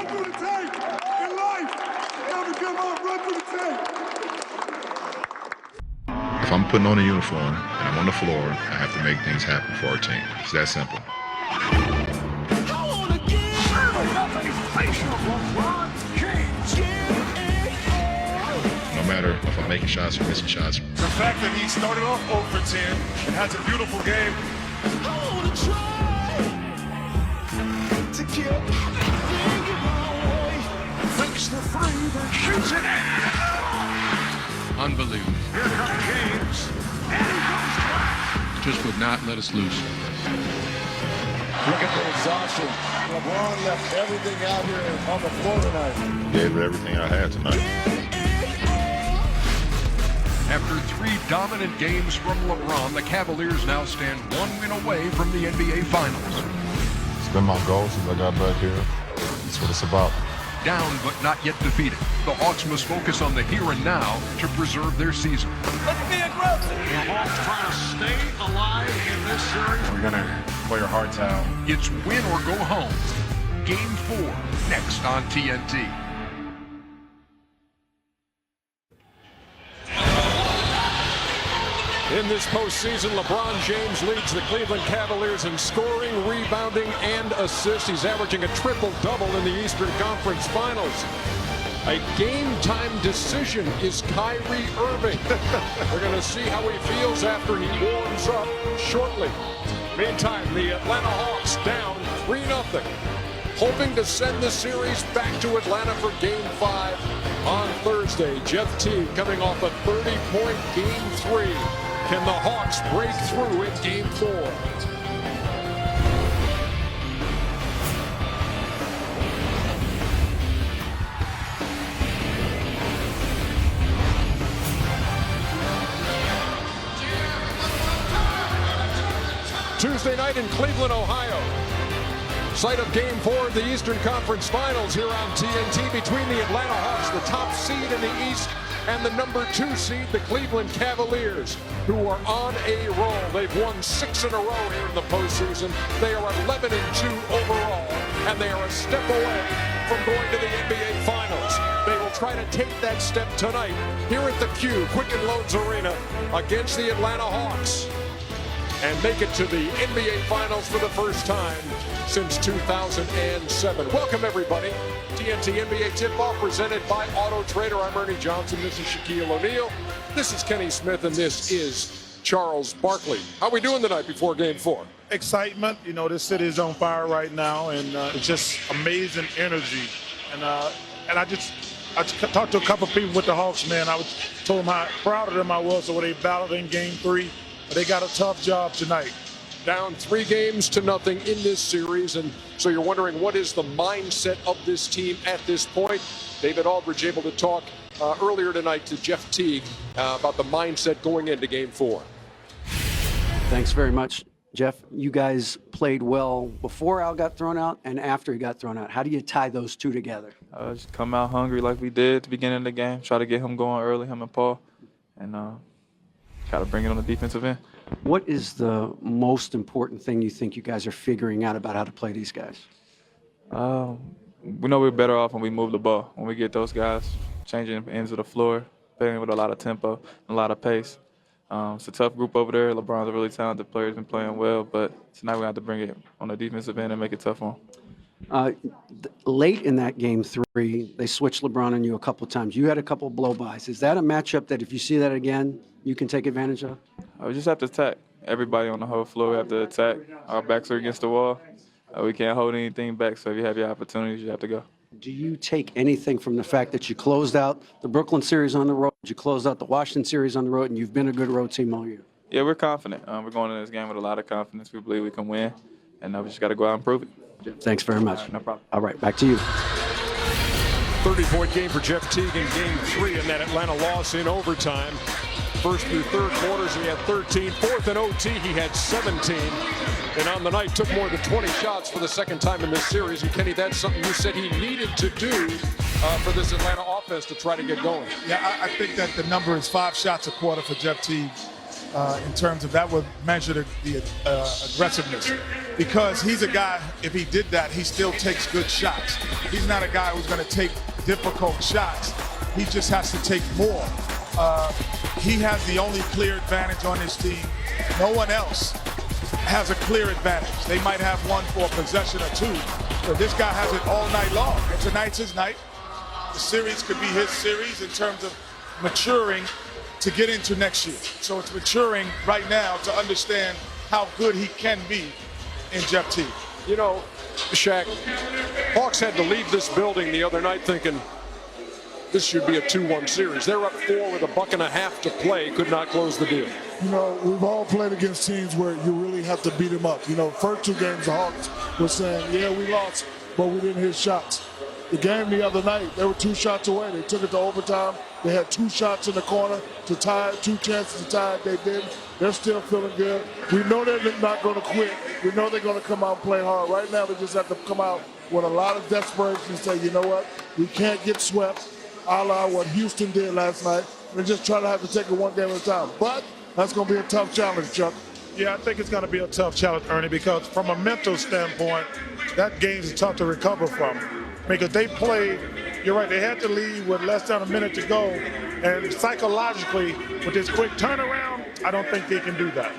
Run through the tape. In life, never give up. Run through the tape. If I'm putting on a uniform and I'm on the floor, I have to make things happen for our team. It's that simple. No matter if I'm making shots or missing shots. The fact that he started off 0 for 10 and has a beautiful game. To kill everything in my way. Fakes the three, then shoots it. Unbelievable. Here comes James, and he goes flat. Just would not let us loose. Look at the exhaustion. LeBron left everything out here on the floor tonight. Gave it everything I had tonight. After 3 dominant games from LeBron, the Cavaliers now stand 1 win away from the NBA Finals. It's been my goal since I got back here. That's what it's about. Down but not yet defeated, the Hawks must focus on the here and now to preserve their season. Let's be aggressive. The Hawks trying to stay alive in this series. We're going to play our hearts out. It's win or go home. Game 4, next on TNT. In this postseason, LeBron James leads the Cleveland Cavaliers in scoring, rebounding, and assists. He's averaging a triple-double in the Eastern Conference Finals. A game-time decision is Kyrie Irving. We're going to see how he feels after he warms up shortly. Meantime, the Atlanta Hawks down 3-0. Hoping to send the series back to Atlanta for Game 5 on Thursday. Jeff Teague coming off a 30-point Game 3. Can the Hawks break through in Game 4? Tuesday night in Cleveland, Ohio. Site of Game 4 of the Eastern Conference Finals here on TNT between the Atlanta Hawks, the top seed in the East, and the number 2 seed, the Cleveland Cavaliers, who are on a roll. They've won 6 in a row here in the postseason. They are 11-2 overall, and they are a step away from going to the NBA Finals. They will try to take that step tonight here at the Q, Quicken Loans Arena, against the Atlanta Hawks, and make it to the NBA Finals for the first time since 2007. Welcome, everybody. TNT NBA Tip-Off presented by Auto Trader. I'm Ernie Johnson. This is Shaquille O'Neal. This is Kenny Smith, and this is Charles Barkley. How we doing tonight before Game 4? Excitement. You know, this city is on fire right now, and it's just amazing energy. And I talked to a couple of people with the Hawks, man. Told them how proud of them I was of what they battled in Game 3. But they got a tough job tonight. Down 3-0 in this series, and so you're wondering what is the mindset of this team at this point. David Aldridge able to talk earlier tonight to Jeff Teague about the mindset going into Game 4. Thanks very much, Jeff. You guys played well before Al got thrown out and after he got thrown out. How do you tie those two together? Just come out hungry like we did at the beginning of the game. Try to get him going early, him and Paul, and got to bring it on the defensive end. What is the most important thing you think you guys are figuring out about how to play these guys? We know we're better off when we move the ball. When we get those guys changing ends of the floor, playing with a lot of tempo and a lot of pace. It's a tough group over there. LeBron's a really talented player. He's been playing well, but tonight we have to bring it on the defensive end and make it tough on him. Late in that Game 3, they switched LeBron on you a couple of times. You had a couple of blow-bys. Is that a matchup that if you see that again, you can take advantage of? We just have to attack. Everybody on the whole floor, we have to attack. Our backs are against the wall. We can't hold anything back, so if you have your opportunities, you have to go. Do you take anything from the fact that you closed out the Brooklyn series on the road, you closed out the Washington series on the road, and you've been a good road team all year? Yeah, we're confident. We're going into this game with a lot of confidence. We believe we can win, and we just got to go out and prove it. Thanks very much. No problem. All right, back to you. 30-point game for Jeff Teague in Game 3 in that Atlanta loss in overtime. First through third quarters, he had 13. Fourth and OT, he had 17. And on the night, took more than 20 shots for the second time in this series. And Kenny, that's something you said he needed to do for this Atlanta offense to try to get going. Yeah, I think that the number is 5 shots a quarter for Jeff Teague. in terms of that would measure the aggressiveness. Because he's a guy, if he did that, he still takes good shots. He's not a guy who's going to take difficult shots. He just has to take more. He has the only clear advantage on his team. No one else has a clear advantage. They might have one for a possession or two, but this guy has it all night long. And tonight's his night. The series could be his series in terms of maturing to get into next year. So it's maturing right now to understand how good he can be in Jeff T. You know, Shaq, Hawks had to leave this building the other night thinking this should be a 2-1 series. They're up 4 with a buck and a half to play, could not close the deal. You know, we've all played against teams where you really have to beat them up. You know, first 2 games, the Hawks were saying, yeah, we lost, but we didn't hit shots. The game the other night, they were 2 shots away. They took it to overtime. They had 2 shots in the corner to tie it, 2 chances to tie it. They didn't. They're still feeling good. We know they're not going to quit. We know they're going to come out and play hard. Right now, they just have to come out with a lot of desperation and say, you know what, we can't get swept, a la what Houston did last night. We're just trying to have to take it 1 game at a time. But that's going to be a tough challenge, Chuck. Yeah, I think it's going to be a tough challenge, Ernie, because from a mental standpoint, that game is tough to recover from. Because they played, you're right, they had to leave with less than a minute to go. And psychologically, with this quick turnaround, I don't think they can do that.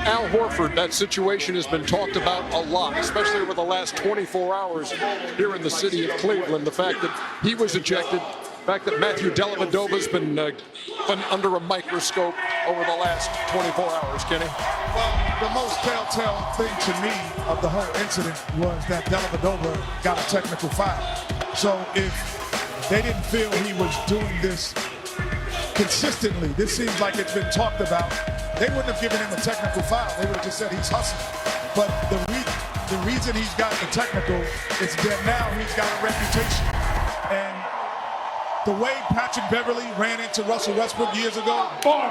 Al Horford, that situation has been talked about a lot, especially over the last 24 hours here in the city of Cleveland. The fact that he was ejected, the fact that Matthew Dellavedova's been under a microscope over the last 24 hours, Kenny. Well, the most telltale thing to me of the whole incident was that Dellavedova got a technical foul. So if they didn't feel he was doing this consistently, this seems like it's been talked about, they wouldn't have given him a technical foul. They would have just said he's hustling. But the reason he's got the technical is that now he's got a reputation. And the way Patrick Beverley ran into Russell Westbrook years ago,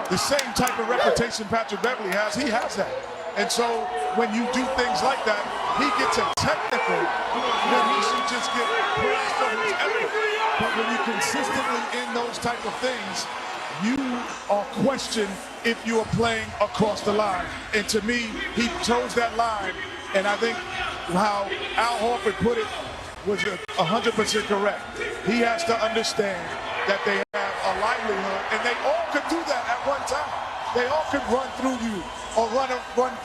the same type of reputation Patrick Beverley has, he has that. And so when you do things like that, he gets a technical, then he should just get praised for his effort. But when you're consistently in those type of things, you are questioned if you are playing across the line. And to me, he chose that line, and I think how Al Horford put it was 100% correct. He has to understand that they have a livelihood, and they all could do that at one time. They all could run through you, or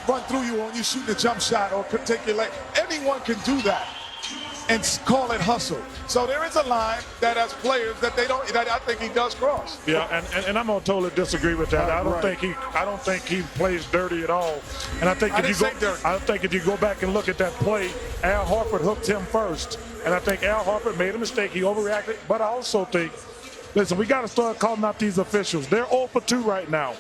run through you when you shoot a jump shot, or could take your leg. Anyone can do that and call it hustle. So there is a line that as players that I think he does cross. Yeah, and I'm gonna totally disagree with that. I don't think he plays dirty at all. And I think if you go back and look at that play, Al Horford hooked him first. And I think Al Horford made a mistake. He overreacted. But I also think, listen, we got to start calling out these officials. They're 0 for 2 right now.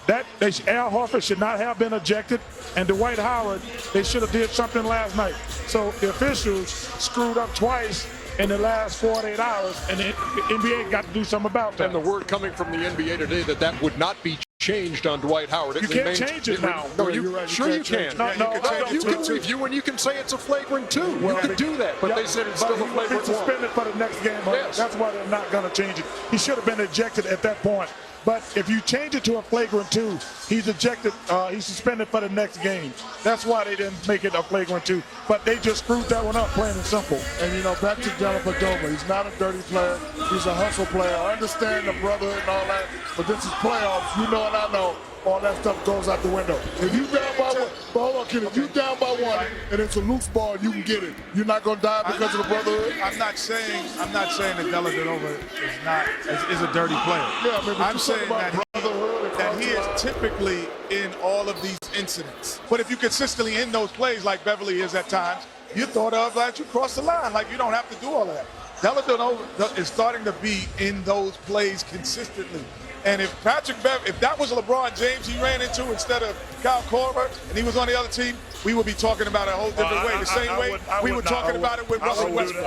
Al Horford should not have been ejected, and Dwight Howard, they should have did something last night. So the officials screwed up twice in the last 48 hours, and the NBA got to do something about that. And the word coming from the NBA today that would not be changed on Dwight Howard. You can't change it now. No, you can. You can review and you can say it's a flagrant 2. You can do that, but they said it's still a flagrant 1. Suspended for the next game. Yes. That's why they're not going to change it. He should have been ejected at that point. But if you change it to a flagrant 2, he's ejected, he's suspended for the next game. That's why they didn't make it a flagrant 2. But they just screwed that one up, plain and simple. And, you know, back to Dellavedova, he's not a dirty player. He's a hustle player. I understand the brotherhood and all that, but this is playoffs. You know and I know all that stuff goes out the window. If you down by one, hold on, kid, if you down by 1 and it's a loose ball and you can get it, you're not going to die because of the brotherhood? I'm not saying that Dellavedova is a dirty player. Yeah, I mean, I'm saying that he is typically in all of these incidents. But if you're consistently in those plays like Beverly is at times, you thought of like you cross the line, like you don't have to do all of that. Dellavedova is starting to be in those plays consistently. And if if that was LeBron James he ran into instead of Kyle Korver, and he was on the other team, we would be talking about it a whole different way. The same way we were talking about it with Russell Westbrook.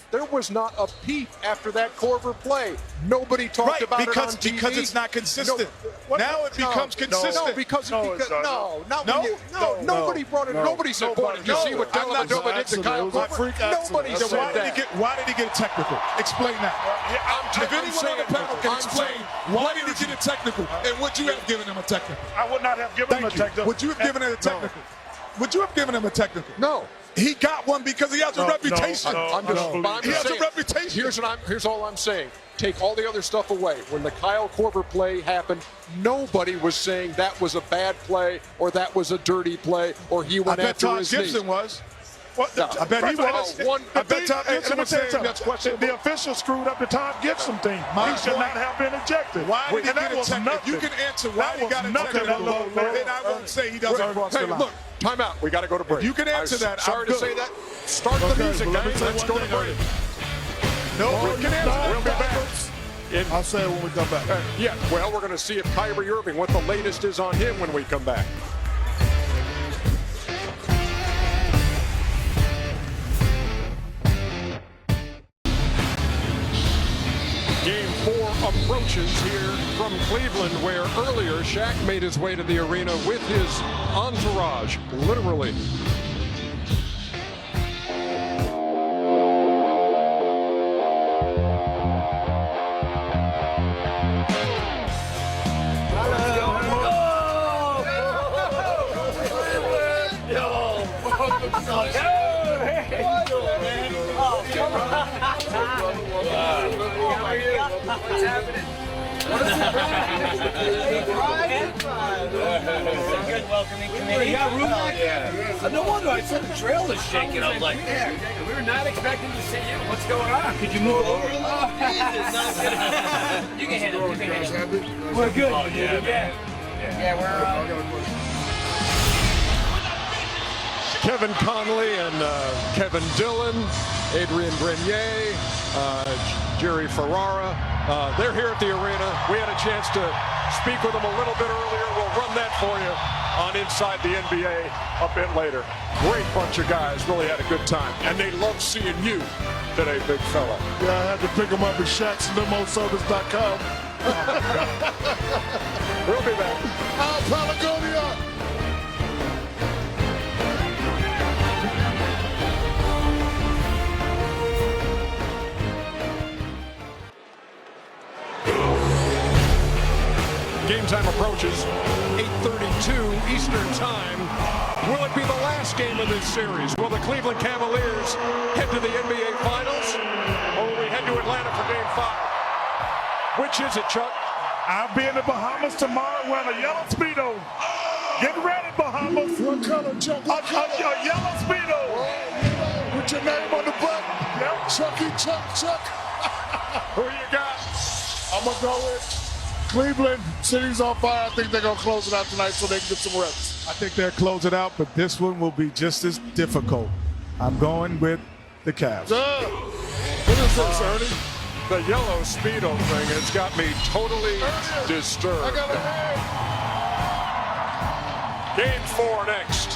There was not a peep after that Korver play. Nobody talked about it on TV. Because it's not consistent. Now it becomes consistent. Nobody brought it. Nobody said, boy, did you see what Dellavedova did to Kyle Korver? Nobody said that. Why did he get technical? Explain that. If anyone on the panel can explain why did he get a technical, and would you have given him a technical? I would not have given him a technical. Would you have given him a technical? Would you have given him a technical? No. He got one because he has a reputation. He has a reputation. Here's all I'm saying. Take all the other stuff away. When the Kyle Korver play happened, nobody was saying that was a bad play or that was a dirty play or he went after his knee. I bet Todd Gibson was. No, I bet he was. I bet Todd Gibson was saying that's questionable. The official screwed up the Todd Gibson thing. He should not have been ejected. Why did he get a technical? Nothing. You can answer why he got a technical, and I won't say he doesn't cross the line. Look, time out. We got to go to break. You can answer that. Sorry to say that. Start the music, guys. Let's go to break. No, we can answer. We'll be back. I'll say it when we come back. Yeah, well, we're going to see if Kyrie Irving, what the latest is on him when we come back. Game 4 approaches here from Cleveland, where earlier Shaq made his way to the arena with his entourage, literally. What's happening? Good welcoming committee. You got room back? Yeah. No wonder I saw the trailer shaking. I'm like, yeah, we were not expecting to see you. What's going on? Could you move over a little? Oh, Jesus. You can handle it. You can handle it. We're good. Oh, yeah. Yeah, we're Kevin Conley and Kevin Dillon, Adrian Grenier, Jerry Ferrara. They're here at the arena. We had a chance to speak with them a little bit earlier. We'll run that for you on Inside the NBA a bit later. Great bunch of guys. Really had a good time. And they love seeing you today, big fella. Yeah, I had to pick them up at ShaqsLimoService.com. We'll be back. Patagonia. Game time approaches, 8:32 Eastern time. Will it be the last game of this series? Will the Cleveland Cavaliers head to the NBA Finals? Or will we head to Atlanta for Game 5? Which is it, Chuck? I'll be in the Bahamas tomorrow wearing a yellow Speedo. Get ready, Bahamas. What color, Chuck? A yellow Speedo. With your name on the butt. Yep. Chuck. Who you got? I'm going to go with Cleveland. City's on fire. I think they're going to close it out tonight so they can get some reps. I think they'll close it out, but this one will be just as difficult. I'm going with the Cavs. What is this, Ernie? The yellow Speedo thing has got me totally disturbed. I got a head. Game 4 next.